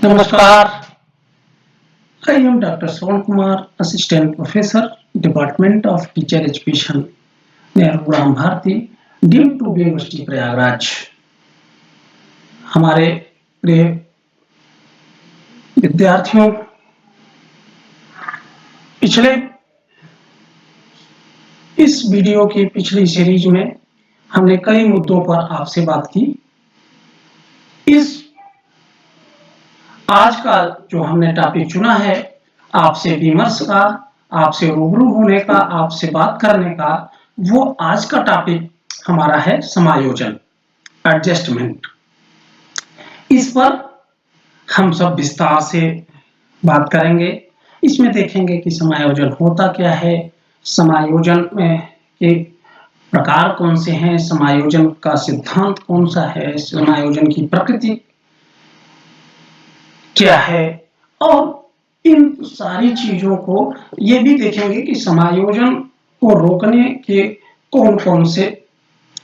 नमस्कार। I am Dr. Swan Kumar, Assistant Professor, Department of Teacher Education, Nehru Ram Bharati, deemed to be university Prayagraj. हमारे प्रिय विद्यार्थियों, पिछले इस वीडियो की पिछली सीरीज में हमने कई मुद्दों पर आपसे बात की। इस आज का जो हमने टॉपिक चुना है, आपसे विमर्श का, आपसे रूबरू होने का, आपसे बात करने का, वो आज का टॉपिक हमारा है समायोजन, एडजस्टमेंट। इस पर हम सब विस्तार से बात करेंगे। इसमें देखेंगे कि समायोजन होता क्या है, समायोजन में के प्रकार कौन से हैं, समायोजन का सिद्धांत कौन सा है, समायोजन की प्रकृति क्या है, और इन सारी चीजों को ये भी देखेंगे कि समायोजन को रोकने के कौन-कौन से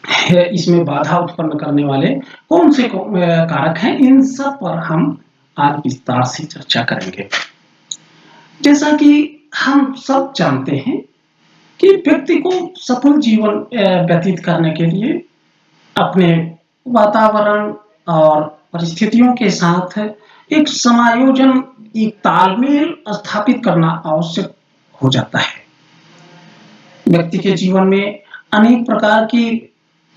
है, इसमें बाधा उत्पन्न करने वाले कौन से कारक हैं। इन सब पर हम आज विस्तार से चर्चा करेंगे। जैसा कि हम सब जानते हैं कि व्यक्ति को सफल जीवन व्यतीत करने के लिए अपने वातावरण और परिस्थितियों के साथ एक समायोजन, एक तालमेल स्थापित करना आवश्यक हो जाता है। व्यक्ति के जीवन में अनेक प्रकार की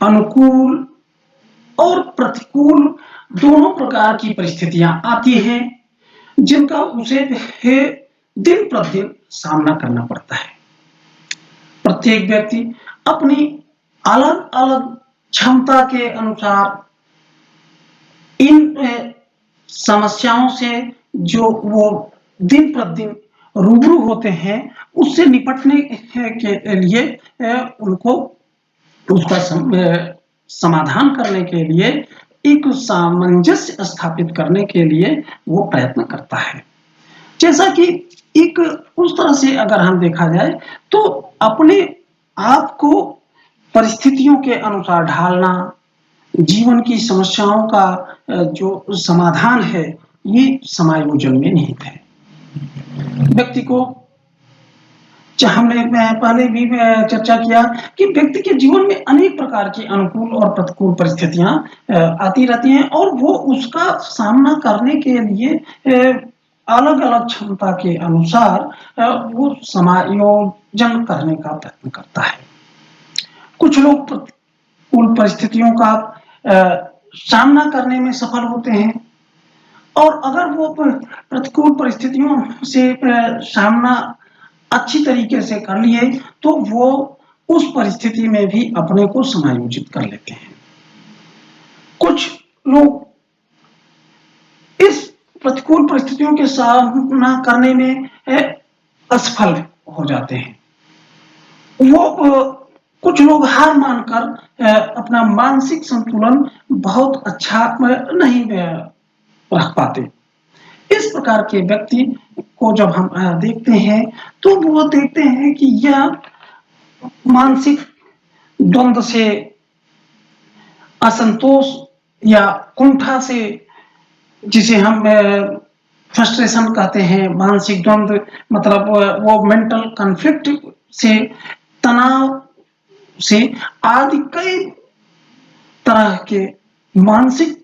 अनुकूल और प्रतिकूल दोनों प्रकार की परिस्थितियां आती हैं, जिनका उसे दिन प्रतिदिन सामना करना पड़ता है। प्रत्येक व्यक्ति अपनी अलग-अलग क्षमता के अनुसार इन समस्याओं से जो वो दिन प्रतिदिन रूबरू होते हैं, उससे निपटने के लिए उनको उसका समाधान करने के लिए, एक सामंजस्य स्थापित करने के लिए वो प्रयत्न करता है। जैसा कि एक उस तरह से अगर हम देखा जाए तो अपने आप को परिस्थितियों के अनुसार ढालना, जीवन की समस्याओं का जो समाधान है, ये समायोजन में निहित है। व्यक्ति को हमने पहले भी चर्चा किया कि व्यक्ति के जीवन में अनेक प्रकार की अनुकूल और प्रतिकूल परिस्थितियां आती रहती हैं, और वो उसका सामना करने के लिए अलग-अलग क्षमता के अनुसार वो समायोजन करने का प्रयत्न करता है। कुछ लोग प्रतिकूल परिस्थितियों का सामना करने में सफल होते हैं, और अगर वो प्रतिकूल परिस्थितियों से सामना अच्छी तरीके से कर लिए तो वो उस परिस्थिति में भी अपने को समायोजित कर लेते हैं। कुछ लोग इस प्रतिकूल परिस्थितियों के सामना करने में असफल हो जाते हैं। वो कुछ लोग हार मानकर अपना मानसिक संतुलन बहुत अच्छा नहीं रख पाते। इस प्रकार के व्यक्ति को जब हम देखते हैं तो वो देखते हैं कि यह मानसिक द्वंद से, असंतोष या कुंठा से, जिसे हम फ्रस्ट्रेशन कहते हैं, मानसिक द्वंद मतलब वो मेंटल कॉन्फ्लिक्ट से, तनाव से, आदि कई तरह के मानसिक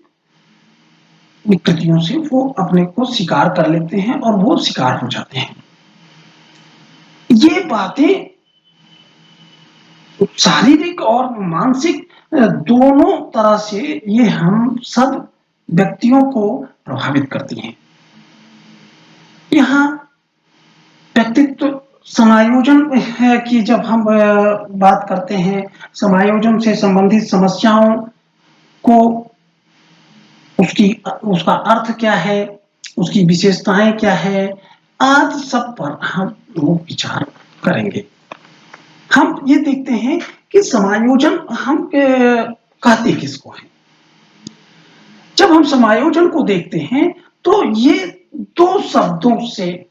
विकृतियों से वो अपने को शिकार कर लेते हैं और वो शिकार हो जाते हैं। ये बातें शारीरिक और मानसिक दोनों तरह से ये हम सब व्यक्तियों को प्रभावित करती हैं। यहाँ व्यक्तित्व समायोजन की जब हम बात करते हैं, समायोजन से संबंधित समस्याओं को, उसका अर्थ क्या है, उसकी विशेषताएं क्या है, आदि सब पर हम लोग विचार करेंगे। हम ये देखते हैं कि समायोजन हम कहते किसको हैं। जब हम समायोजन को देखते हैं तो ये दो शब्दों से,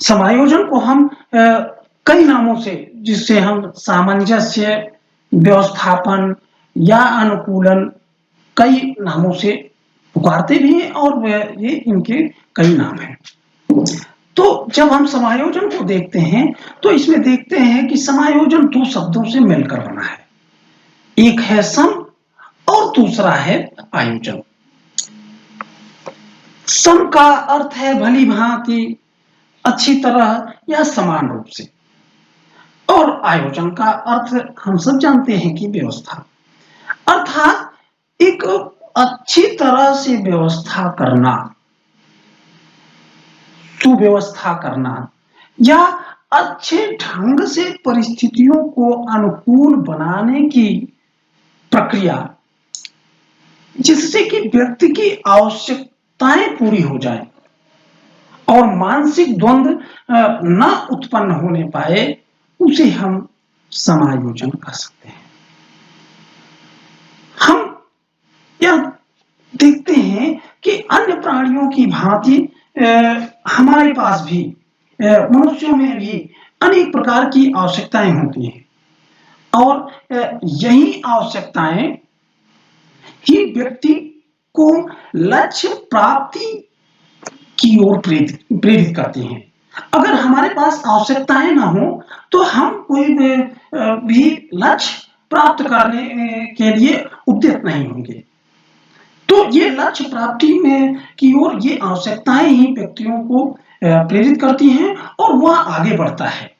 समायोजन को हम कई नामों से, जिससे हम सामंजस्य, व्यवस्थापन या अनुकूलन, कई नामों से पुकारते भी हैं और ये इनके कई नाम हैं। तो जब हम समायोजन को देखते हैं तो इसमें देखते हैं कि समायोजन दो शब्दों से मिलकर बना है, एक है सम और दूसरा है आयोजन। सम का अर्थ है भली भांति, अच्छी तरह या समान रूप से, और आयोजन का अर्थ हम सब जानते हैं कि व्यवस्था, अर्थात एक अच्छी तरह से व्यवस्था करना, सुव्यवस्था करना या अच्छे ढंग से परिस्थितियों को अनुकूल बनाने की प्रक्रिया, जिससे कि व्यक्ति की आवश्यकताएं पूरी हो जाएं और मानसिक द्वंद्व न उत्पन्न होने पाए, उसे हम समायोजन कर सकते हैं। हम यह देखते हैं कि अन्य प्राणियों की भांति हमारे पास भी, मनुष्यों में भी अनेक प्रकार की आवश्यकताएं होती हैं और यही आवश्यकताएं ही व्यक्ति को लक्ष्य प्राप्ति की ओर प्रेरित करती हैं। अगर हमारे पास आवश्यकताएं ना हो तो हम कोई भी लक्ष्य प्राप्त करने के लिए उद्यत नहीं होंगे। तो ये लक्ष्य प्राप्ति में की ओर ये आवश्यकताएं ही व्यक्तियों को प्रेरित करती हैं और वह आगे बढ़ता है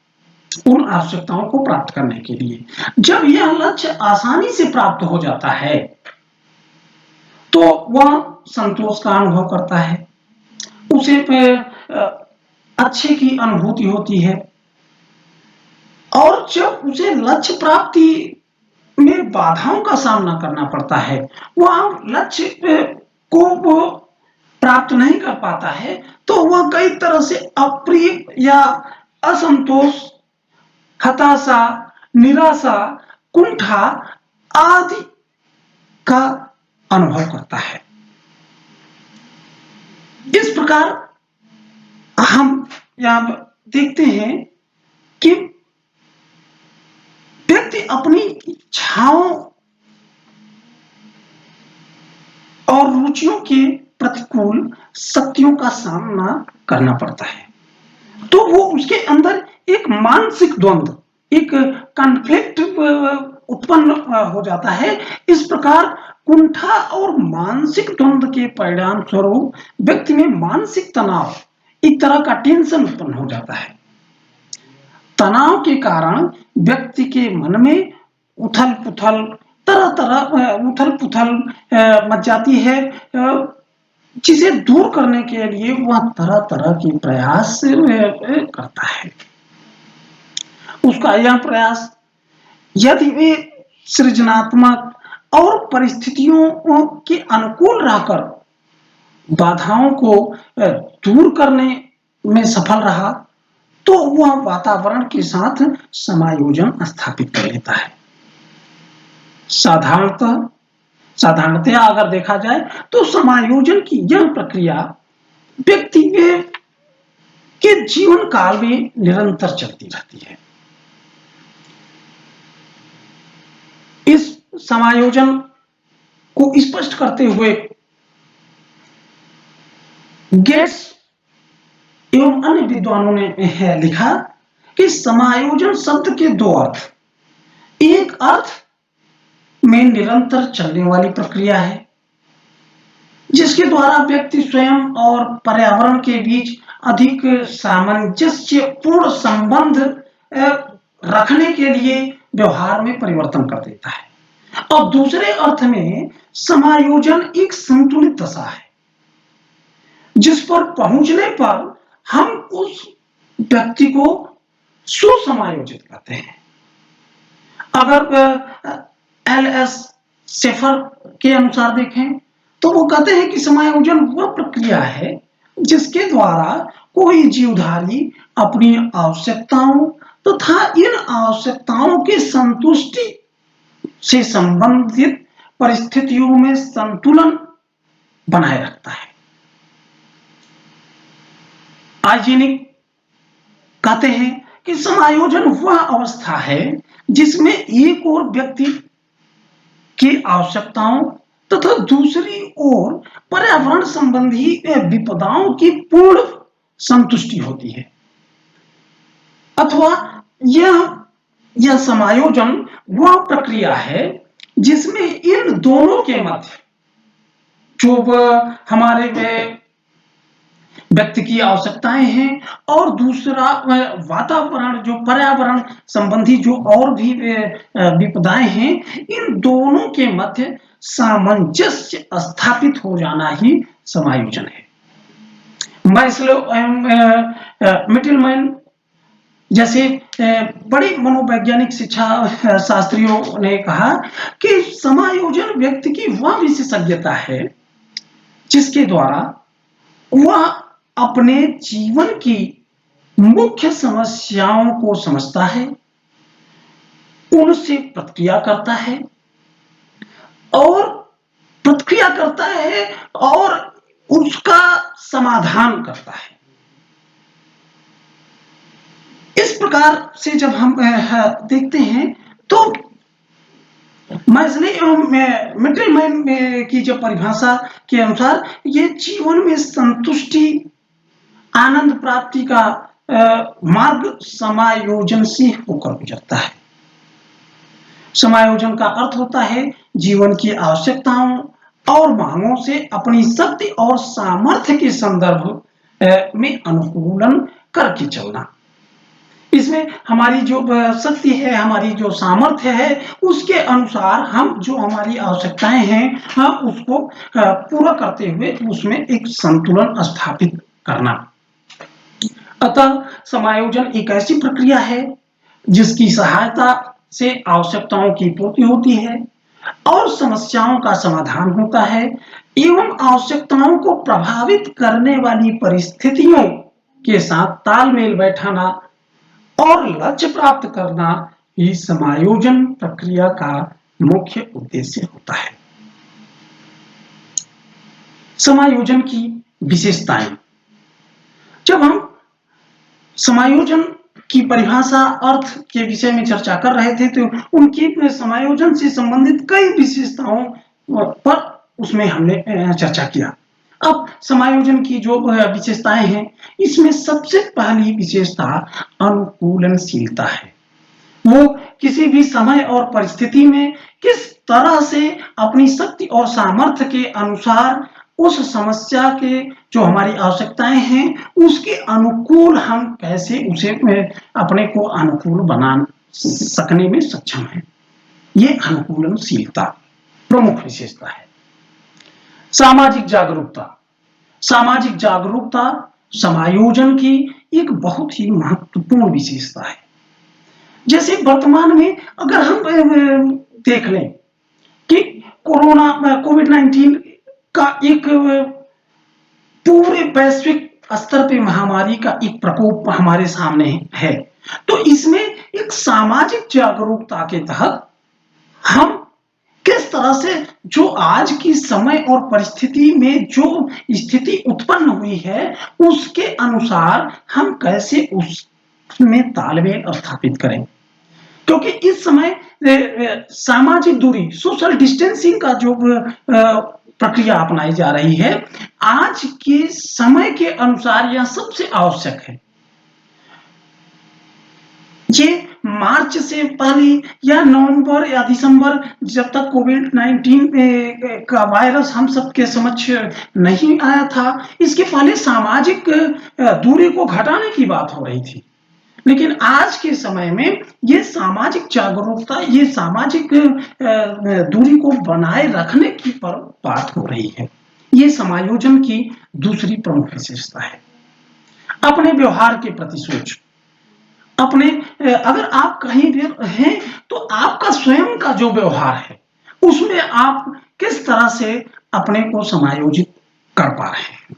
उन आवश्यकताओं को प्राप्त करने के लिए। जब यह लक्ष्य आसानी से प्राप्त हो जाता है तो वह संतोष का अनुभव करता है, उसे अच्छे की अनुभूति होती है, और जब उसे लक्ष्य प्राप्ति में बाधाओं का सामना करना पड़ता है, वह लक्ष्य को वो प्राप्त नहीं कर पाता है, तो वह कई तरह से अप्रिय या असंतोष, हताशा, निराशा, कुंठा आदि का अनुभव करता है। इस प्रकार हम यहां देखते हैं कि व्यक्ति अपनी इच्छाओं और रुचियों के प्रतिकूल शक्तियों का सामना करना पड़ता है, तो वो उसके अंदर एक मानसिक द्वंद्व, एक कॉन्फ्लिक्ट उत्पन्न हो जाता है। इस प्रकार कुंठा और मानसिक द्वंद्व के परिणाम स्वरूप व्यक्ति में मानसिक तनाव, एक तरह का टेंशन उत्पन्न हो जाता है। तनाव के कारण व्यक्ति के मन में उथल पुथल, तरह तरह उथल पुथल मच जाती है, जिसे दूर करने के लिए वह तरह तरह के प्रयास करता है। उसका यह प्रयास यदि वे सृजनात्मक और परिस्थितियों के अनुकूल रहकर बाधाओं को दूर करने में सफल रहा, तो वह वातावरण के साथ समायोजन स्थापित कर लेता है। साधारणतया अगर देखा जाए तो समायोजन की यह प्रक्रिया व्यक्ति के जीवन काल में निरंतर चलती रहती है। इस समायोजन को स्पष्ट करते हुए गेट्स एवं अन्य विद्वानों ने लिखा कि समायोजन शब्द के दो अर्थ, एक अर्थ में निरंतर चलने वाली प्रक्रिया है जिसके द्वारा व्यक्ति स्वयं और पर्यावरण के बीच अधिक सामंजस्यपूर्ण संबंध रखने के लिए व्यवहार में परिवर्तन कर देता है, और दूसरे अर्थ में समायोजन एक संतुलित दशा है जिस पर पहुंचने पर हम उस व्यक्ति को सुसमायोजित करते हैं। अगर एल.एस. शेफर के अनुसार देखें तो वो कहते हैं कि समायोजन वह प्रक्रिया है जिसके द्वारा कोई जीवधारी अपनी आवश्यकताओं तथा इन आवश्यकताओं की संतुष्टि से संबंधित परिस्थितियों में संतुलन बनाए रखता है। आइजेनिक कहते हैं कि समायोजन वह अवस्था है जिसमें एक और व्यक्ति की आवश्यकताओं तथा दूसरी ओर पर्यावरण संबंधी विपदाओं की पूर्ण संतुष्टि होती है। अथवा यह यह समायोजन वह प्रक्रिया है जिसमें इन दोनों के मध्य जो हमारे व्यक्ति की आवश्यकताएं हैं और दूसरा वातावरण जो पर्यावरण संबंधी जो और भी विपदाएं हैं, इन दोनों के मध्य सामंजस्य स्थापित हो जाना ही समायोजन है। मैस्लो मिटिलमैन जैसे बड़ी मनोवैज्ञानिक शिक्षा शास्त्रियों ने कहा कि समायोजन व्यक्ति की वह विशेषज्ञता है जिसके द्वारा वह अपने जीवन की मुख्य समस्याओं को समझता है, उनसे प्रतिक्रिया करता है और उसका समाधान करता है। इस प्रकार से जब हम देखते हैं तो मैस्लो एवं मिटिलमैन की जब परिभाषा के अनुसार ये जीवन में संतुष्टि आनंद प्राप्ति का मार्ग समायोजन से होकर गुजरता है। समायोजन का अर्थ होता है जीवन की आवश्यकताओं और मांगों से अपनी शक्ति और सामर्थ्य के संदर्भ में अनुकूलन करके चलना। इसमें हमारी जो शक्ति है, हमारी जो सामर्थ्य है, उसके अनुसार हम जो हमारी आवश्यकताएं हैं हम उसको पूरा करते हुए उसमें एक संतुलन स्थापित करना। अतः समायोजन एक ऐसी प्रक्रिया है जिसकी सहायता से आवश्यकताओं की पूर्ति होती है और समस्याओं का समाधान होता है एवं आवश्यकताओं को प्रभावित करने वाली परिस्थितियों के साथ तालमेल बैठाना और लक्ष्य प्राप्त करना ही समायोजन प्रक्रिया का मुख्य उद्देश्य होता है। समायोजन की विशेषताएं। जब हम समायोजन की परिभाषा अर्थ के विषय में चर्चा कर रहे थे तो उनकी समायोजन से संबंधित कई विशेषताओं पर उसमें हमने चर्चा किया। अब समायोजन की जो विशेषताएं हैं, इसमें सबसे पहली विशेषता अनुकूलनशीलता है। वो किसी भी समय और परिस्थिति में किस तरह से अपनी शक्ति और सामर्थ्य के अनुसार उस समस्या के जो हमारी आवश्यकताएं हैं उसके अनुकूल हम कैसे उसे अपने को अनुकूल बना सकने में सक्षम है। ये अनुकूलनशीलता प्रमुख विशेषता है। सामाजिक जागरूकता। सामाजिक जागरूकता समायोजन की एक बहुत ही महत्वपूर्ण विशेषता है। जैसे वर्तमान में अगर हम देख लें कि कोविड-19 का एक पूरे वैश्विक स्तर पे महामारी का एक प्रकोप हमारे सामने है, तो इसमें एक सामाजिक जागरूकता के तहत हम किस तरह से जो आज की समय और परिस्थिति में जो स्थिति उत्पन्न हुई है उसके अनुसार हम कैसे उसमें तालमेल स्थापित करें, क्योंकि इस समय सामाजिक दूरी सोशल डिस्टेंसिंग का जो प्रक्रिया अपनाई जा रही है आज के समय के अनुसार यह सबसे आवश्यक है। ये मार्च से पहले या नवंबर या दिसंबर जब तक कोविड-19 का वायरस हम सबके समक्ष नहीं आया था, इसके पहले सामाजिक दूरी को घटाने की बात हो रही थी, लेकिन आज के समय में ये सामाजिक जागरूकता, ये सामाजिक दूरी को बनाए रखने की पर बात हो रही है। ये समायोजन की दूसरी प्रमुख विशेषता है। अपने व्यवहार के प्रति सोच। अपने अगर आप कहीं भी हैं तो आपका स्वयं का जो व्यवहार है उसमें आप किस तरह से अपने को समायोजित कर पा रहे हैं।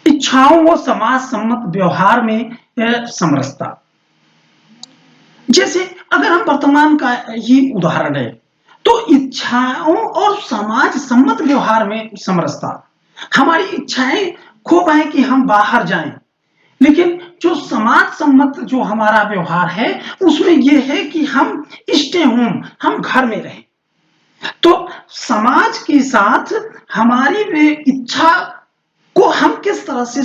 इच्छाओं व समाज सम्मत व्यवहार में समरसता। जैसे अगर हम वर्तमान का ही उदाहरण है तो इच्छाओं और समाज सम्मत व्यवहार में समरसता। हमारी इच्छाएं खूब है कि हम बाहर जाएं, लेकिन जो समाज सम्मत जो हमारा व्यवहार है उसमें यह है कि हम स्टे होम, हम घर में रहें। तो समाज के साथ हमारी वे इच्छा को हम किस तरह से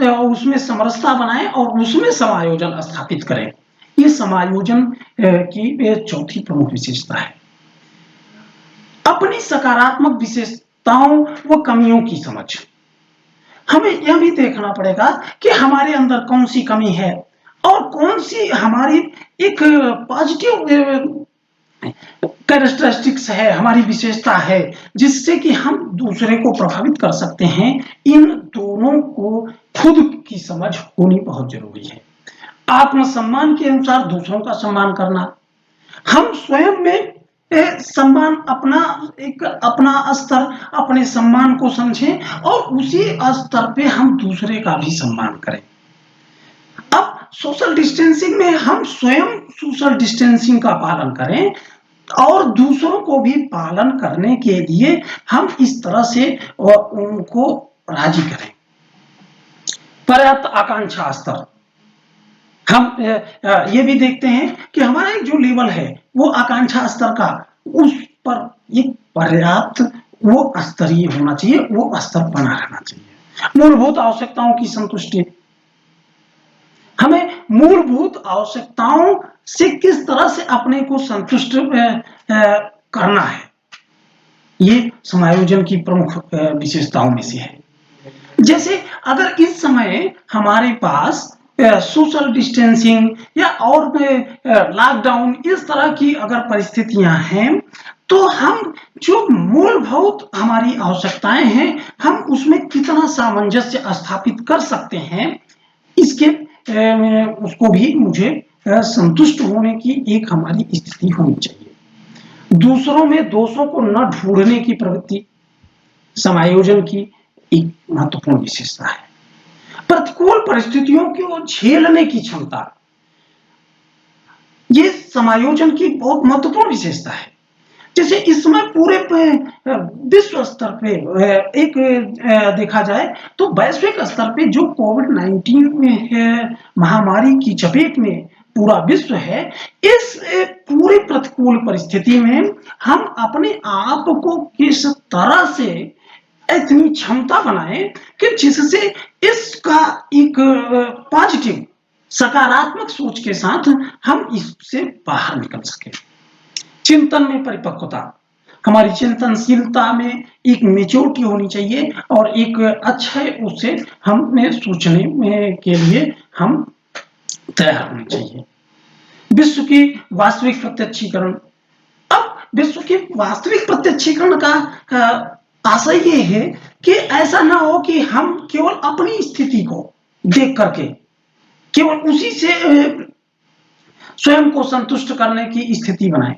उसमें समरसता बनाएं और उसमें समायोजन स्थापित करें, ये समायोजन की चौथी प्रमुख विशेषता है। अपनी सकारात्मक विशेषताओं व कमियों की समझ। हमें यह भी देखना पड़ेगा कि हमारे अंदर कौन सी कमी है और कौन सी हमारी एक पॉजिटिव कैरेक्टरिस्टिक्स है, हमारी विशेषता है, जिससे कि हम दूसरे को प्रभावित कर सकते हैं। इन दोनों को खुद की समझ होनी बहुत जरूरी है। आत्मसम्मान के अनुसार दूसरों का सम्मान करना, हम स्वयं में सम्मान अपना स्तर, अपने सम्मान को समझें और उसी स्तर पे हम दूसरे का भी सम्मान करें। अब सोशल डिस्टेंसिंग में हम स्वयं सोशल डिस्टेंसिंग का पालन करें और दूसरों को भी पालन करने के लिए हम इस तरह से उनको राजी करें। पर्याप्त आकांक्षा स्तर, हम ये भी देखते हैं कि हमारा एक जो लेवल है वो आकांक्षा स्तर का, उस पर एक पर्याप्त वो स्तरीय होना चाहिए, वो स्तर बना रहना चाहिए। मूलभूत आवश्यकताओं की संतुष्टि, हमें मूलभूत आवश्यकताओं से किस तरह से अपने को संतुष्ट करना है, ये समायोजन की प्रमुख विशेषताओं में से है। जैसे अगर इस समय हमारे पास सोशल डिस्टेंसिंग या और लॉकडाउन इस तरह की अगर परिस्थितियां हैं, तो हम जो मूलभूत हमारी आवश्यकताएं हैं हम उसमें कितना सामंजस्य स्थापित कर सकते हैं, इसके उसको भी मुझे संतुष्ट होने की एक हमारी स्थिति होनी चाहिए। दूसरों में दोषों को न ढूंढने की प्रवृत्ति समायोजन की एक महत्वपूर्ण विशेषता है। प्रतिकूल परिस्थितियों को झेलने की क्षमता, ये समायोजन की बहुत महत्वपूर्ण विशेषता है। जैसे इस समय पूरे विश्व स्तर पे एक देखा जाए तो वैश्विक स्तर पे जो कोविड-19 में महामारी की चपेट में पूरा विश्व है, इस पूरी प्रतिकूल परिस्थिति में हम अपने आप को किस तरह से इतनी क्षमता बनाएं कि जिससे इसका एक पॉजिटिव सकारात्मक सोच के साथ हम इससे बाहर निकल सके। चिंतन में परिपक्वता, हमारी चिंतनशीलता में एक मेच्योरिटी होनी चाहिए और एक अच्छे उससे हमें सोचने में के लिए हम तैयार होने चाहिए। विश्व की वास्तविक प्रत्यक्षीकरण, अब विश्व के वास्तविक प्रत्यक्षीकरण का आशय ये है कि ऐसा ना हो कि हम केवल अपनी स्थिति को देख करके केवल उसी से स्वयं को संतुष्ट करने की स्थिति बनाए।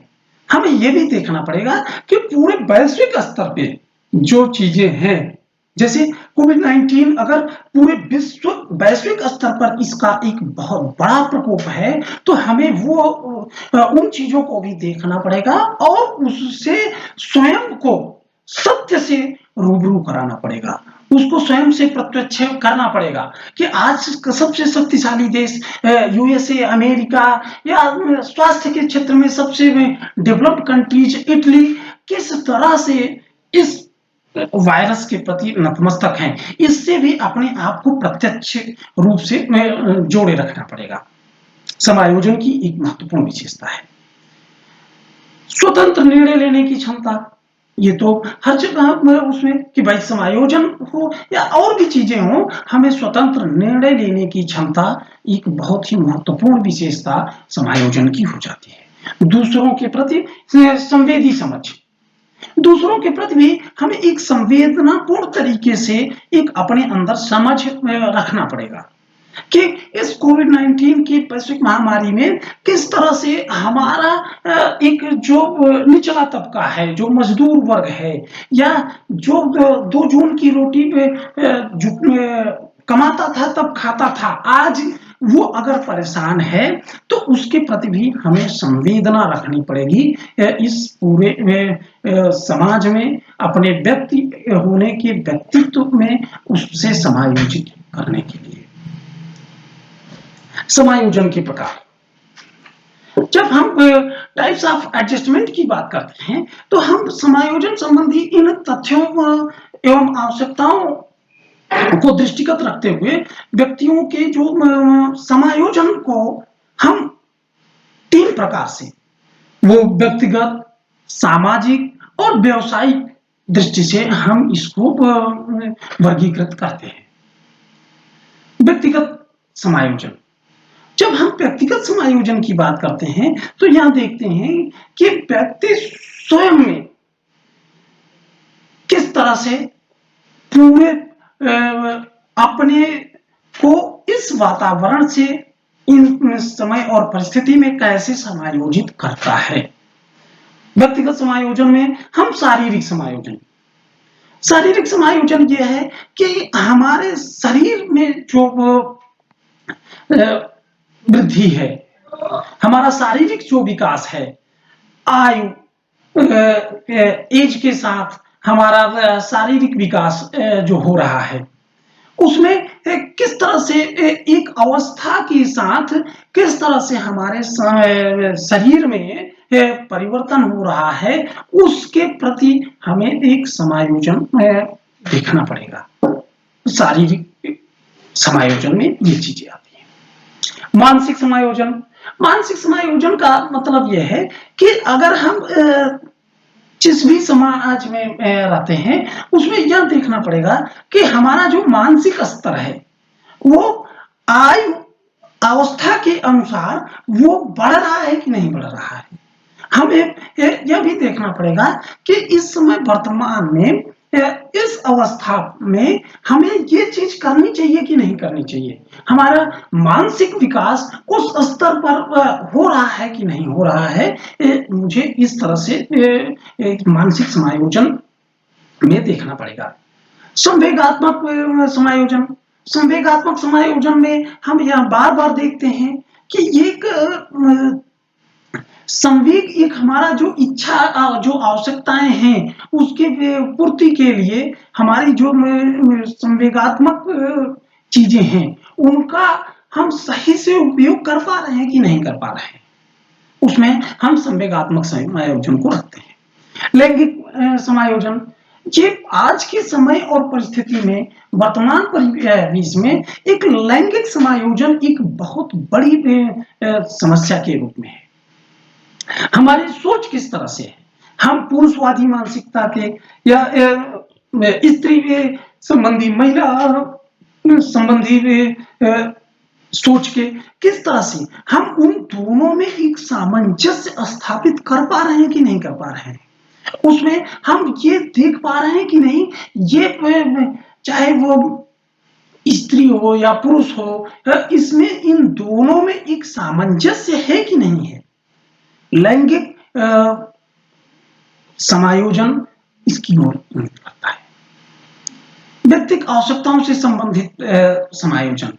हमें यह भी देखना पड़ेगा कि पूरे वैश्विक स्तर पे जो चीजें हैं, जैसे कोविड-19 अगर पूरे विश्व वैश्विक स्तर पर इसका एक बहुत बड़ा प्रकोप है, तो हमें वो उन चीजों को भी देखना पड़ेगा और उससे स्वयं को सत्य से रूबरू कराना पड़ेगा, उसको स्वयं से प्रत्यक्ष करना पड़ेगा कि आज सबसे शक्तिशाली देश यूएसए, अमेरिका या स्वास्थ्य के क्षेत्र में सबसे डेवलप्ड कंट्रीज इटली किस तरह से इस वायरस के प्रति नतमस्तक हैं, इससे भी अपने आप को प्रत्यक्ष रूप से जोड़े रखना पड़ेगा। समायोजन की एक महत्वपूर्ण विशेषता है स्वतंत्र निर्णय लेने की क्षमता। ये तो हर जगह उसमें कि भाई समायोजन हो या और भी चीजें हो, हमें स्वतंत्र निर्णय लेने की क्षमता एक बहुत ही महत्वपूर्ण विशेषता समायोजन की हो जाती है। दूसरों के प्रति संवेदी समझ, दूसरों के प्रति भी हमें एक संवेदनापूर्ण तरीके से एक अपने अंदर समझ रखना पड़ेगा कि इस कोविड-19 की वैश्विक महामारी में किस तरह से हमारा एक जो निचला तबका है, जो मजदूर वर्ग है या जो 2 जून की रोटी पे कमाता था तब खाता था, आज वो अगर परेशान है तो उसके प्रति भी हमें संवेदना रखनी पड़ेगी। इस पूरे समाज में अपने व्यक्ति होने के व्यक्तित्व में उससे समायोजित करने के लिए। समायोजन के प्रकार, जब हम टाइप्स ऑफ एडजस्टमेंट की बात करते हैं तो हम समायोजन संबंधी इन तथ्यों एवं आवश्यकताओं को दृष्टिगत रखते हुए व्यक्तियों के जो समायोजन को हम 3 प्रकार से, वो व्यक्तिगत, सामाजिक और व्यावसायिक दृष्टि से हम इसको वर्गीकृत करते हैं। व्यक्तिगत समायोजन, जब हम व्यक्तिगत समायोजन की बात करते हैं तो यहां देखते हैं कि व्यक्ति स्वयं में किस तरह से पूरे अपने को इस वातावरण से इन समय और परिस्थिति में कैसे समायोजित करता है। व्यक्तिगत समायोजन में हम शारीरिक समायोजन यह है कि हमारे शरीर में जो वृद्धि है, हमारा शारीरिक जो विकास है, आयु एज के साथ हमारा शारीरिक विकास जो हो रहा है, उसमें किस तरह से एक अवस्था के साथ किस तरह से हमारे शरीर में परिवर्तन हो रहा है, उसके प्रति हमें एक समायोजन देखना पड़ेगा। शारीरिक समायोजन में ये चीजें आती हैं। मानसिक समायोजन का मतलब यह है कि अगर हम जिस भी समाज में रहते हैं उसमें यह देखना पड़ेगा कि हमारा जो मानसिक स्तर है वो आयु अवस्था के अनुसार वो बढ़ रहा है कि नहीं बढ़ रहा है। हमें यह भी देखना पड़ेगा कि इस समय वर्तमान में इस अवस्था में हमें ये चीज करनी चाहिए कि नहीं करनी चाहिए। हमारा मानसिक विकास उस स्तर पर हो रहा है कि नहीं हो रहा है। मुझे इस तरह से मानसिक समायोजन में देखना पड़ेगा। संवेगात्मक समायोजन में हम यह बार बार देखते हैं कि एक संवेग एक हमारा जो इच्छा जो आवश्यकताएं हैं उसके पूर्ति के लिए हमारी जो संवेगात्मक चीजें हैं उनका हम सही से उपयोग कर पा रहे हैं कि नहीं कर पा रहे हैं, उसमें हम संवेगात्मक समायोजन को रखते हैं। लैंगिक समायोजन, ये आज के समय और परिस्थिति में वर्तमान परिवेश में एक लैंगिक समायोजन एक बहुत बड़ी समस्या के रूप में है। हमारी सोच किस तरह से है, हम पुरुषवादी मानसिकता के या स्त्री संबंधी महिला संबंधी सोच के किस तरह से हम उन दोनों में एक सामंजस्य स्थापित कर पा रहे हैं कि नहीं कर पा रहे हैं। उसमें हम ये देख पा रहे हैं कि नहीं, ये चाहे वो स्त्री हो या पुरुष हो, इसमें इन दोनों में एक सामंजस्य है कि नहीं है। लैंगिक समायोजन इसकी ओर इंगित करता है। व्यक्तिगत आवश्यकताओं से संबंधित समायोजन,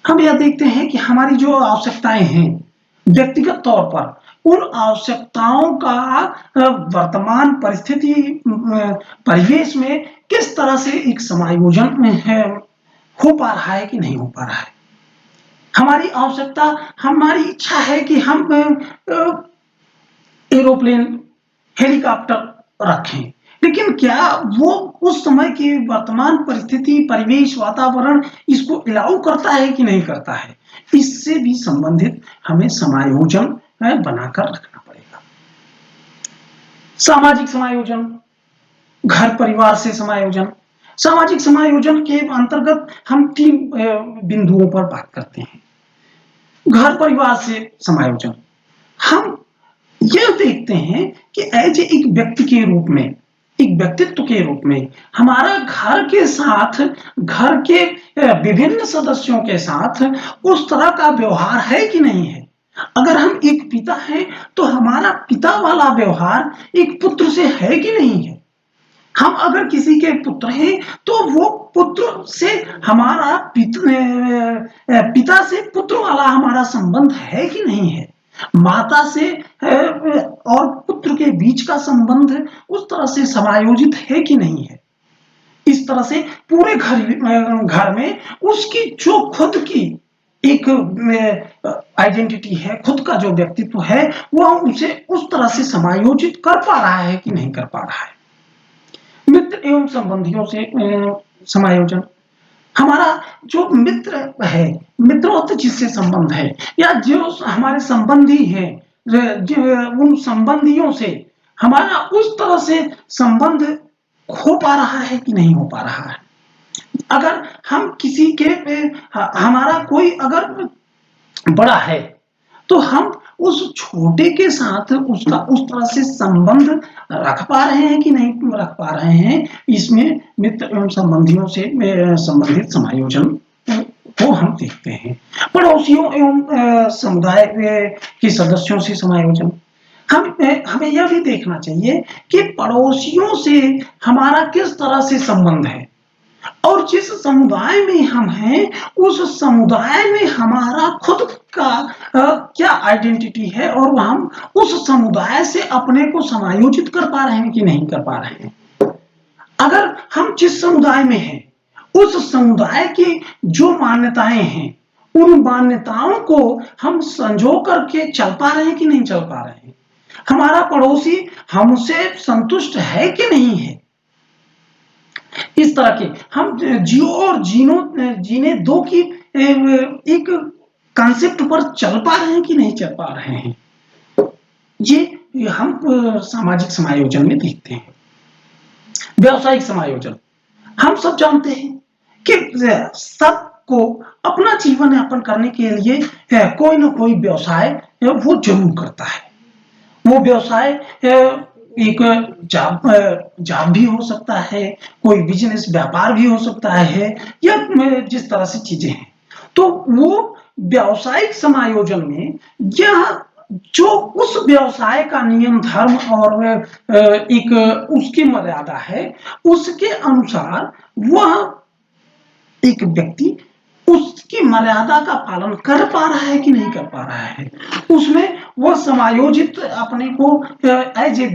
हम यह देखते हैं कि हमारी जो आवश्यकताएं हैं व्यक्तिगत तौर पर उन आवश्यकताओं का वर्तमान परिस्थिति परिवेश में किस तरह से एक समायोजन हो पा रहा है कि नहीं हो पा रहा है। हमारी आवश्यकता, हमारी इच्छा है कि हम एरोप्लेन हेलीकॉप्टर रखें, लेकिन क्या वो उस समय की वर्तमान परिस्थिति परिवेश वातावरण इसको अलाउ करता है कि नहीं करता है। इससे भी संबंधित हमें समायोजन बनाकर रखना पड़ेगा। सामाजिक समायोजन, घर परिवार से समायोजन। सामाजिक समायोजन के अंतर्गत हम 3 बिंदुओं पर बात करते हैं। घर परिवार से समायोजन, हम यह देखते हैं कि एज एक व्यक्ति के रूप में, एक व्यक्तित्व के रूप में हमारा घर के साथ, घर के विभिन्न सदस्यों के साथ उस तरह का व्यवहार है कि नहीं है। अगर हम एक पिता हैं तो हमारा पिता वाला व्यवहार एक पुत्र से है कि नहीं है। हम अगर किसी के पुत्र हैं तो वो पुत्र से हमारा पिता से पुत्र वाला हमारा संबंध है कि नहीं है। माता से और पुत्र के बीच का संबंध उस तरह से समायोजित है कि नहीं है। इस तरह से पूरे घर में उसकी जो खुद की एक आइडेंटिटी है, खुद का जो व्यक्तित्व है, वह उसे उस तरह से समायोजित कर पा रहा है कि नहीं कर पा रहा है। मित्र एवं संबंधियों से समायोजन, हमारा जो मित्र है, मित्रोक्त जिससे संबंध है, या जो हमारे संबंधी हैं, उन संबंधियों से हमारा उस तरह से संबंध हो पा रहा है कि नहीं हो पा रहा है। अगर हम किसी के हमारा कोई अगर बड़ा है, तो हम उस छोटे के साथ उसका उस तरह से संबंध रख पा रहे हैं कि नहीं रख पा रहे हैं, इसमें मित्र एवं संबंधियों से संबंधित समायोजन को हम देखते हैं। पड़ोसियों एवं समुदाय के सदस्यों से समायोजन, हमें यह भी देखना चाहिए कि पड़ोसियों से हमारा किस तरह से संबंध है, और जिस समुदाय में हम हैं, उस समुदाय में हमारा खुद का क्या आइडेंटिटी है, और हम उस समुदाय से अपने को समायोजित कर पा रहे हैं कि नहीं कर पा रहे हैं। अगर हम जिस समुदाय में हैं, उस समुदाय की जो मान्यताएं हैं, उन मान्यताओं को हम संजो करके चल पा रहे हैं कि नहीं चल पा रहे हैं। हमारा पड़ोसी हमसे संतुष्ट है कि नहीं है। इस तरह के हम जियो और जीने दो की एक कॉन्सेप्ट पर चल पा रहे हैं कि नहीं चल पा रहे हैं। ये हम सामाजिक समायोजन में देखते हैं। व्यावसायिक समायोजन, हम सब जानते हैं कि सबको अपना जीवन यापन करने के लिए कोई ना कोई व्यवसाय वो जरूर करता है। वो व्यवसाय एक जॉब भी हो सकता है, कोई बिजनेस व्यापार भी हो सकता है, या जिस तरह से चीजें हैं। तो वो व्यावसायिक समायोजन में यह जो उस व्यवसाय का नियम धर्म और एक उसकी मर्यादा है, उसके अनुसार वह एक व्यक्ति उसकी मर्यादा का पालन कर पा रहा है कि नहीं कर पा रहा है, उसमें वह समायोजित अपने को एज ए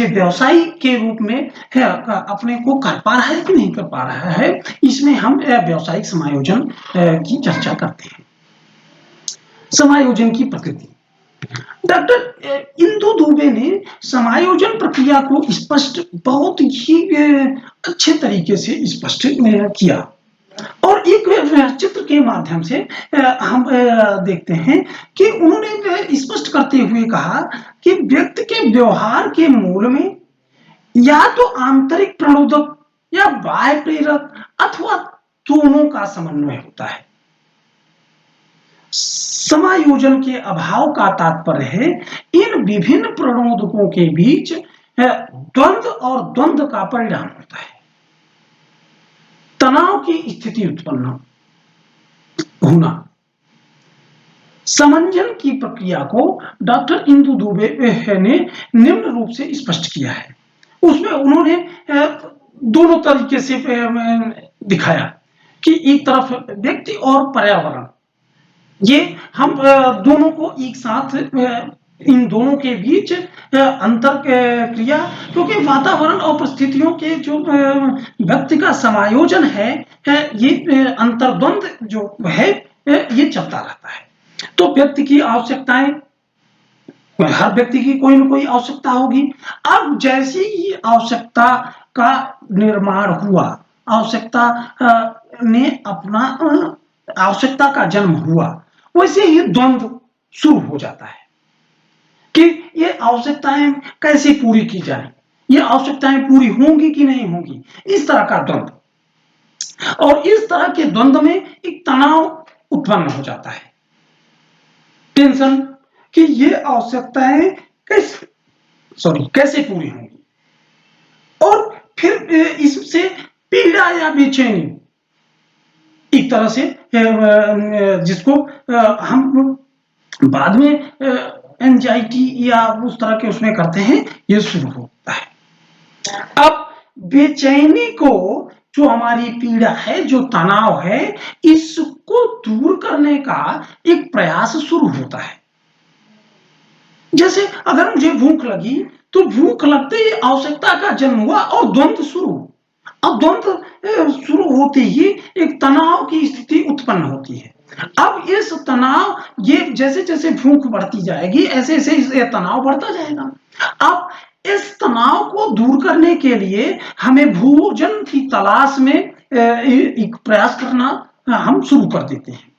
व्यवसायी के रूप में अपने को कर पा रहा है कि नहीं कर पा रहा है। इसमें हम व्यावसायिक समायोजन की चर्चा करते हैं। समायोजन की प्रकृति, डॉक्टर इंदु दुबे ने समायोजन प्रक्रिया को स्पष्ट बहुत ही अच्छे तरीके से स्पष्ट किया, और एक चित्र के माध्यम से हम देखते हैं कि उन्होंने स्पष्ट करते हुए कहा कि व्यक्ति के व्यवहार के मूल में या तो आंतरिक प्रणोदक या बाह्य प्रेरक अथवा दोनों का समन्वय होता है। समायोजन के अभाव का तात्पर्य है इन विभिन्न प्रणोदकों के बीच द्वंद्व और द्वंद्व का परिणाम होता है। तनाव की स्थिति उत्पन्न होना। समंजन की प्रक्रिया को डॉक्टर इंदु दुबे ने निम्न रूप से स्पष्ट किया है। उसमें उन्होंने दोनों तरीके से दिखाया कि एक तरफ व्यक्ति और पर्यावरण, ये हम दोनों को एक साथ इन दोनों के बीच अंतर क्रिया, क्योंकि वातावरण और परिस्थितियों के जो व्यक्ति का समायोजन है, ये अंतर्द्वंद जो है ये चलता रहता है। तो व्यक्ति की आवश्यकताएं, हर व्यक्ति की कोई ना कोई आवश्यकता होगी। अब जैसे ही आवश्यकता का निर्माण हुआ, आवश्यकता ने अपना आवश्यकता का जन्म हुआ, वैसे ही द्वंद्व शुरू हो जाता है कि ये आवश्यकताएं कैसे पूरी की जाए, ये आवश्यकताएं पूरी होंगी कि नहीं होंगी, इस तरह का द्वंद्व। और इस तरह के द्वंद्व में एक तनाव उत्पन्न हो जाता है, टेंशन, कि ये आवश्यकताएं कैसे पूरी होंगी, और फिर इससे पीड़ा या बेचैनी एक तरह से जिसको हम बाद में एंजाइटी या उस तरह के उसमें करते हैं, ये शुरू होता है। अब बेचैनी को, जो हमारी पीड़ा है, जो तनाव है, इसको दूर करने का एक प्रयास शुरू होता है। जैसे अगर मुझे भूख लगी, तो भूख लगते ही आवश्यकता का जन्म हुआ और द्वंद्व शुरू। अब द्वंद्व शुरू होते ही एक तनाव की स्थिति उत्पन्न होती है। अब इस तनाव, ये जैसे-जैसे भूख बढ़ती जाएगी, ऐसे-ऐसे ये तनाव बढ़ता जाएगा। अब इस तनाव को दूर करने के लिए हमें भोजन की तलाश में एक प्रयास करना हम शुरू कर देते हैं।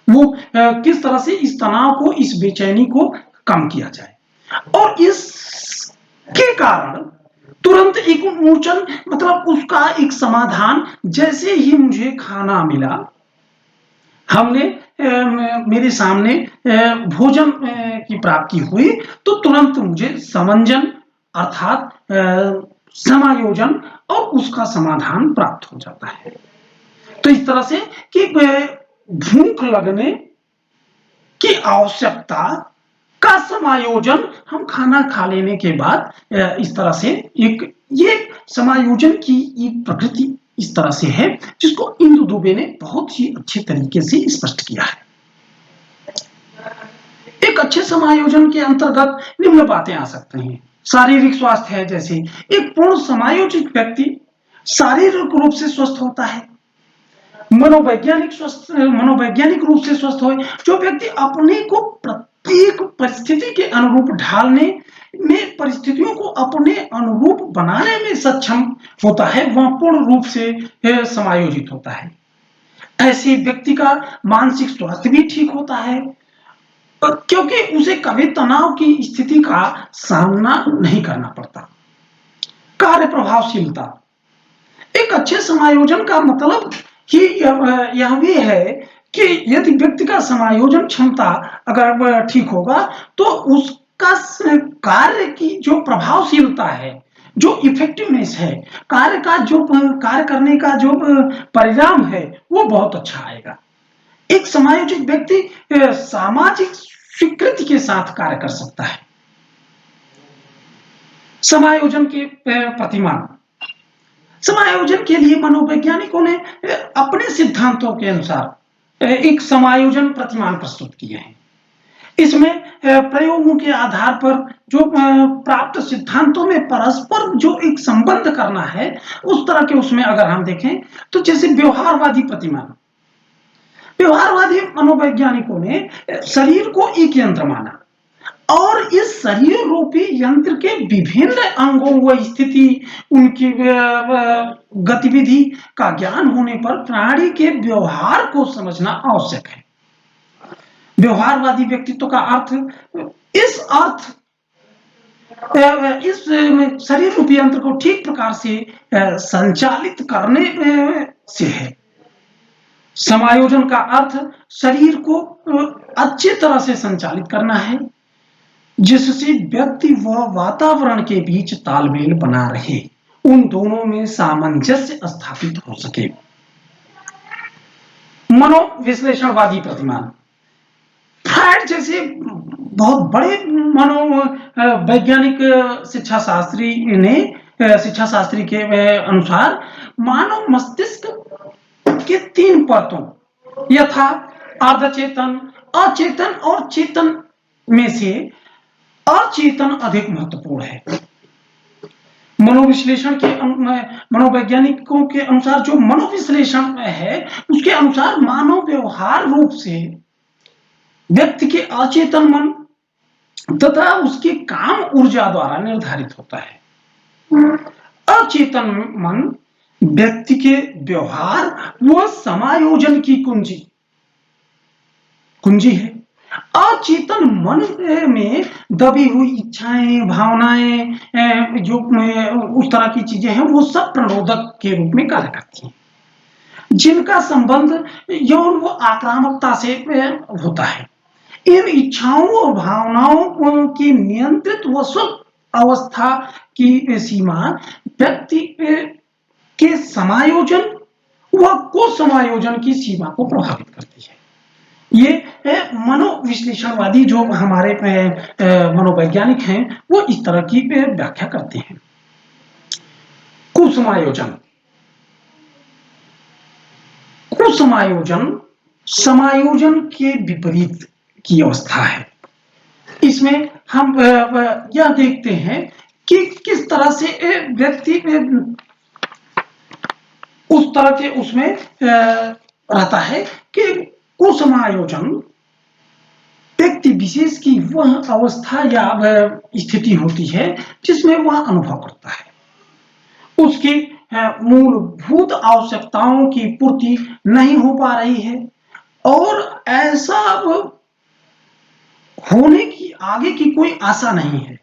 वो किस तरह से इस तनाव को, इस बेचैनी को कम किया जाए, और इसके कारण तुरंत एक मोचन, मतलब उसका एक समाधान, जैसे ही मुझे खाना मिला, हमने मेरे सामने भोजन की प्राप्ति हुई, तो तुरंत मुझे समंजन अर्थात समायोजन और उसका समाधान प्राप्त हो जाता है। तो इस तरह से कि भूख लगने की आवश्यकता का समायोजन हम खाना खा लेने के बाद इस तरह से एक, ये समायोजन की एक प्रकृति इस तरह से है, जिसको इंदु दुबे ने बहुत ही अच्छे तरीके से स्पष्ट किया है। एक अच्छे समायोजन के अंतर्गत निम्न बातें आ सकते हैं। शारीरिक स्वास्थ्य है, जैसे एक पूर्ण समायोजित व्यक्ति शारीरिक रूप से स्वस्थ होता है, मनोवैज्ञानिक रूप से स्वस्थ हो, जो व्यक्ति अपने को प्रत्येक परिस्थिति के अनुरूप ढालने में, परिस्थितियों को अपने अनुरूप बनाने में सक्षम होता है, वह पूर्ण रूप से समायोजित होता है। ऐसे व्यक्ति का मानसिक स्वास्थ्य भी ठीक होता है, क्योंकि उसे कभी तनाव की स्थिति का सामना नहीं करना पड़ता। कार्य प्रभावशीलता, एक अच्छे समायोजन का मतलब कि यह भी है कि यदि व्यक्ति का समायोजन क्षमता अगर ठीक होगा, तो उसका कार्य की जो प्रभावशीलता है, जो इफेक्टिवनेस है, कार्य का जो कार्य करने का जो परिणाम है, वो बहुत अच्छा आएगा। एक समायोजित व्यक्ति सामाजिक स्वीकृति के साथ कार्य कर सकता है। समायोजन के प्रतिमान, समायोजन के लिए मनोवैज्ञानिकों ने अपने सिद्धांतों के अनुसार एक समायोजन प्रतिमान प्रस्तुत किए हैं। इसमें प्रयोगों के आधार पर जो प्राप्त सिद्धांतों में परस्पर जो एक संबंध करना है, उस तरह के उसमें अगर हम देखें, तो जैसे व्यवहारवादी प्रतिमान, व्यवहारवादी मनोवैज्ञानिकों ने शरीर को एक यंत्र माना, और इस शरीर रूपी यंत्र के विभिन्न अंगों व स्थिति, उनकी गतिविधि का ज्ञान होने पर प्राणी के व्यवहार को समझना आवश्यक है। व्यवहारवादी व्यक्तित्व का अर्थ, इस अर्थ इस शरीर रूपी यंत्र को ठीक प्रकार से संचालित करने से है। समायोजन का अर्थ शरीर को अच्छी तरह से संचालित करना है, जिससे व्यक्ति व वातावरण के बीच तालमेल बना रहे, उन दोनों में सामंजस्य स्थापित हो सके। मनोविश्लेषणवादी प्रतिमान, फ्रायड जैसे बहुत बड़े मनोवैज्ञानिक शिक्षा शास्त्री के अनुसार मानव मस्तिष्क के 3 परतों यथा अर्धचेतन, अचेतन और चेतन में से अचेतन अधिक महत्वपूर्ण है। मनोविश्लेषण के मनोवैज्ञानिकों के अनुसार जो मनोविश्लेषण है, उसके अनुसार मानव व्यवहार रूप से व्यक्ति के अचेतन मन तथा उसके काम ऊर्जा द्वारा निर्धारित होता है। अचेतन मन व्यक्ति के व्यवहार व समायोजन की कुंजी है। अचेतन मन में दबी हुई इच्छाएं, भावनाएं, जो उस तरह की चीजें हैं, वो सब प्रणोदक के रूप में कार्य करती हैं, जिनका संबंध यौन व आक्रामकता से होता है। इन इच्छाओं और भावनाओं की नियंत्रित व स्वस्थ अवस्था की सीमा व्यक्ति के समायोजन व कुसमायोजन की सीमा को प्रभावित करती है। ये मनोविश्लेषणवादी जो हमारे मनोवैज्ञानिक हैं, वो इस तरह की व्याख्या करते हैं। कुसमायोजन, कुसमायोजन समायोजन के विपरीत की अवस्था है। इसमें हम यह देखते हैं कि किस तरह से व्यक्ति उस तरह के उसमें रहता है कि कुछ कुसमायोजन व्यक्ति विशेष की वह अवस्था या वह स्थिति होती है जिसमें वह अनुभव करता है उसकी मूलभूत आवश्यकताओं की पूर्ति नहीं हो पा रही है और ऐसा अब होने की आगे की कोई आशा नहीं है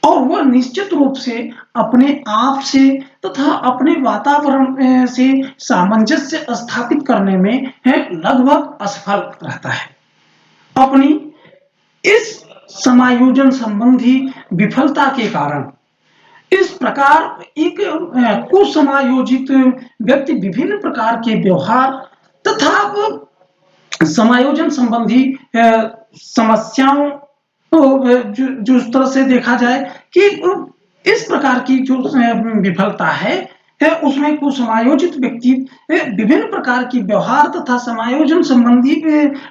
और वह निश्चित रूप से अपने आप से तथा अपने वातावरण से सामंजस्य स्थापित करने में लगभग असफल रहता है अपनी इस समायोजन संबंधी विफलता के कारण इस प्रकार एक कुसमायोजित व्यक्ति विभिन्न प्रकार के व्यवहार तथा समायोजन संबंधी समस्याओं जो इस तरह से देखा जाए कि इस प्रकार की जो विफलता है उसमें कुसमायोजित व्यक्ति विभिन्न प्रकार की व्यवहार तथा समायोजन संबंधी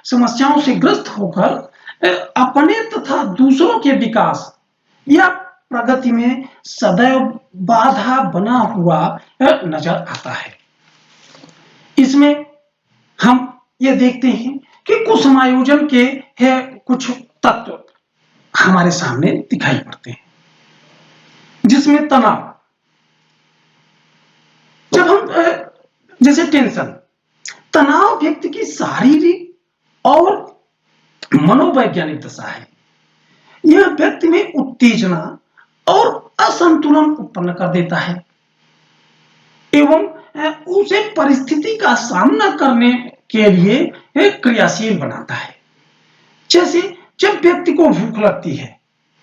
समस्याओं से ग्रस्त होकर अपने तथा दूसरों के विकास या प्रगति में सदैव बाधा बना हुआ नजर आता है इसमें हम ये देखते हैं कि कुसमायोजन के कुछ तत्व हमारे सामने दिखाई पड़ते हैं जिसमें तनाव जब हम जैसे टेंशन तनाव व्यक्ति की शारीरिक और मनोवैज्ञानिक दशा है यह व्यक्ति में उत्तेजना और असंतुलन उत्पन्न कर देता है एवं उसे परिस्थिति का सामना करने के लिए क्रियाशील बनाता है जैसे जब व्यक्ति को भूख लगती है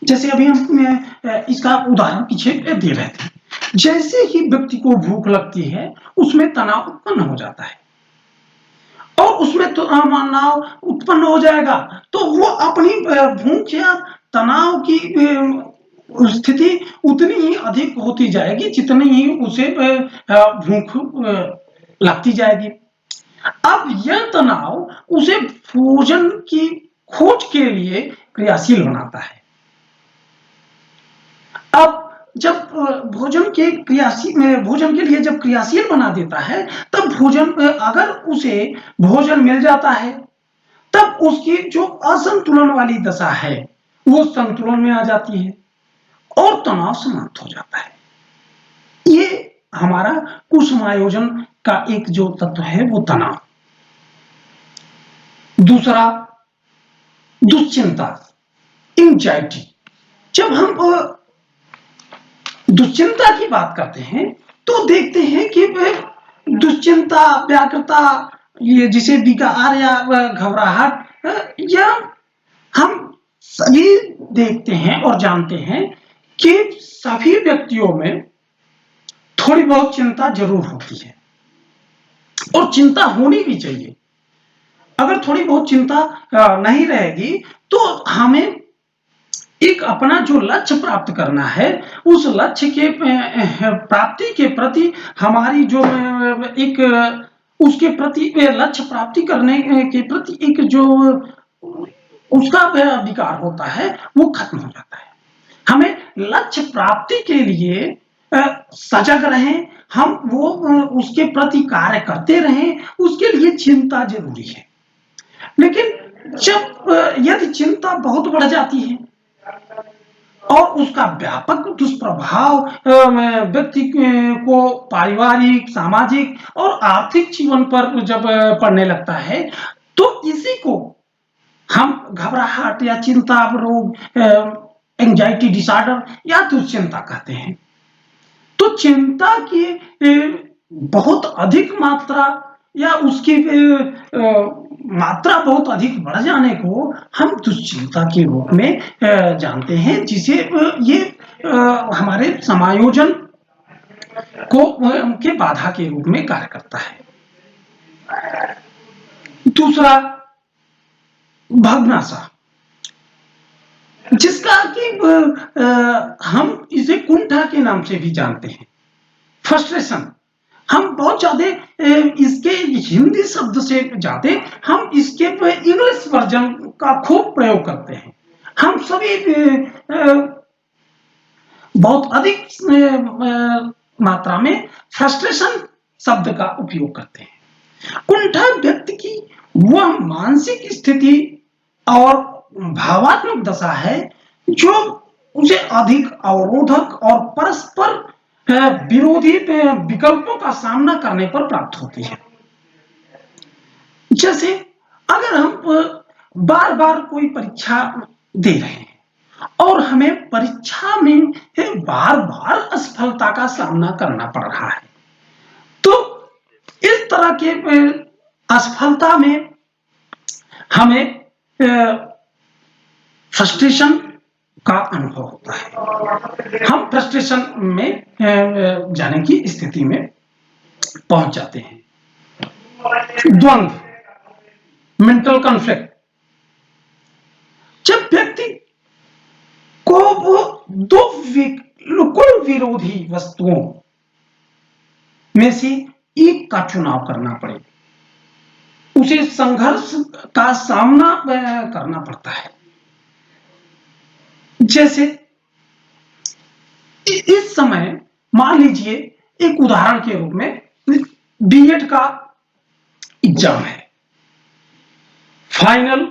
जैसे अभी हम इसका उदाहरण पीछे दे रहे थे जैसे ही व्यक्ति को भूख लगती है उसमें तनाव उत्पन्न हो जाता है और उसमें तो तनाव उत्पन्न हो जाएगा तो वो अपनी भूख या तनाव की स्थिति उतनी ही अधिक होती जाएगी जितनी ही उसे भूख लगती जाएगी अब यह तनाव उसे भोजन की खोज के लिए क्रियाशील बनाता है अब जब भोजन के लिए जब क्रियाशील बना देता है तब भोजन अगर उसे भोजन मिल जाता है तब उसकी जो असंतुलन वाली दशा है वो संतुलन में आ जाती है और तनाव समाप्त हो जाता है ये हमारा कुसमायोजन का एक जो तत्व है वो तनाव दूसरा दुश्चिंता एंजाइटी जब हम दुश्चिंता की बात करते हैं तो देखते हैं कि दुश्चिंता व्याकुलता ये जिसे विकार या घबराहट या हम सभी देखते हैं और जानते हैं कि सभी व्यक्तियों में थोड़ी बहुत चिंता जरूर होती है और चिंता होनी भी चाहिए अगर थोड़ी बहुत चिंता नहीं रहेगी तो हमें एक अपना जो लक्ष्य प्राप्त करना है उस लक्ष्य के प्राप्ति के प्रति हमारी जो एक उसके प्रति लक्ष्य प्राप्ति करने के प्रति एक जो उसका विकार होता है वो खत्म हो जाता है हमें लक्ष्य प्राप्ति के लिए सजग रहें हम वो उसके प्रति कार्य करते रहें उसके लिए चिंता जरूरी है लेकिन जब यदि चिंता बहुत बढ़ जाती है और उसका व्यापक दुष्प्रभाव व्यक्ति को पारिवारिक सामाजिक और आर्थिक जीवन पर जब पड़ने लगता है तो इसी को हम घबराहट या चिंता रोग एंजाइटी डिसऑर्डर या दुश्चिंता कहते हैं तो चिंता की बहुत अधिक मात्रा या उसकी मात्रा बहुत अधिक बढ़ जाने को हम दुश्चिंता के रूप में जानते हैं जिसे ये हमारे समायोजन को के बाधा के रूप में कार्य करता है दूसरा भग्नाशा जिसका कि हम इसे कुंठा के नाम से भी जानते हैं फ्रस्ट्रेशन हम बहुत ज्यादा इसके हिंदी शब्द से ज्यादा हम इसके इंग्लिश वर्जन का खूब प्रयोग करते हैं हम सभी बहुत अधिक मात्रा में फ्रस्ट्रेशन शब्द का उपयोग करते हैं कुंठा व्यक्ति की वह मानसिक स्थिति और भावात्मक दशा है जो उसे अधिक अवरोधक और परस्पर विरोधी विकल्पों का सामना करने पर प्राप्त होती है। जैसे अगर हम बार बार कोई परीक्षा दे रहे हैं और हमें परीक्षा में बार बार असफलता का सामना करना पड़ रहा है, तो इस तरह के असफलता में हमें फ्रस्ट्रेशन का अनुभव होता है। हम फ्रस्ट्रेशन में जाने की स्थिति में पहुंच जाते हैं। द्वंद्व, मेंटल कॉन्फ्लिक्ट, जब व्यक्ति को वो दो बिल्कुल विरोधी वस्तुओं में से एक का चुनाव करना पड़े, उसे संघर्ष का सामना करना पड़ता है। जैसे इस समय मान लीजिए एक उदाहरण के रूप में बीएड का एग्जाम है, फाइनल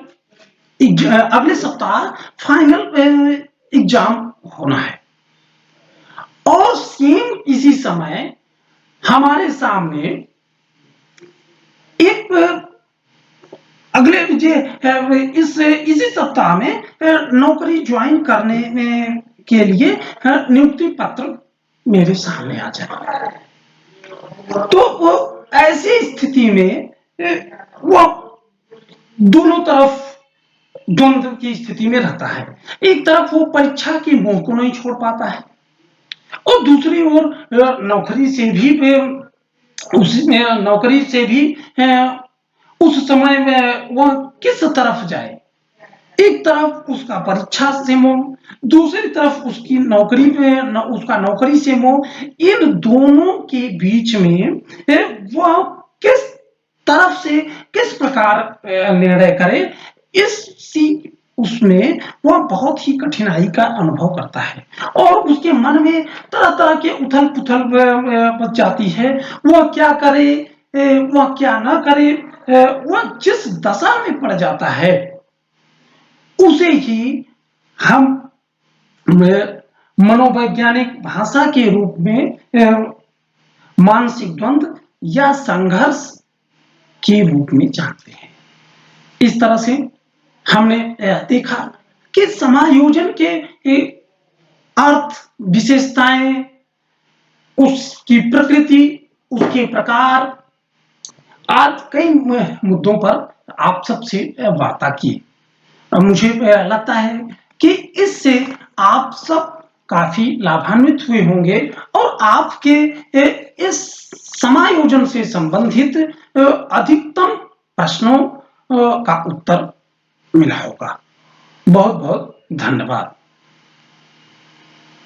अगले सप्ताह फाइनल एग्जाम होना है और सेम इसी समय हमारे सामने एक अगले इसी सप्ताह में नौकरी ज्वाइन करने के लिए नियुक्ति पत्र मेरे सामने आ जाए, तो वो ऐसी स्थिति में वो दोनों तरफ द्वंद्व की स्थिति में रहता है। एक तरफ वो परीक्षा की मोह को नहीं छोड़ पाता है और दूसरी ओर नौकरी से भी उस समय में वह किस तरफ जाए। एक तरफ उसका परीक्षा से मोह, दूसरी तरफ उसकी नौकरी में उसका नौकरी से मोह। इन दोनों के बीच में वह किस तरफ से किस प्रकार निर्णय करे, उसमें वह बहुत ही कठिनाई का अनुभव करता है और उसके मन में तरह तरह के उथल पुथल मच जाती है। वह क्या करे, वह क्या ना करे, वह जिस दशा में पड़ जाता है उसे ही हम मनोवैज्ञानिक भाषा के रूप में मानसिक द्वंद्व या संघर्ष के रूप में जानते हैं। इस तरह से हमने देखा कि समायोजन के अर्थ, विशेषताएं, उसकी प्रकृति, उसके प्रकार आज कई मुद्दों पर आप सबसे वार्ता की। मुझे लगता है कि इससे आप सब काफी लाभान्वित हुए होंगे और आपके इस समायोजन से संबंधित अधिकतम प्रश्नों का उत्तर मिला होगा। बहुत बहुत धन्यवाद।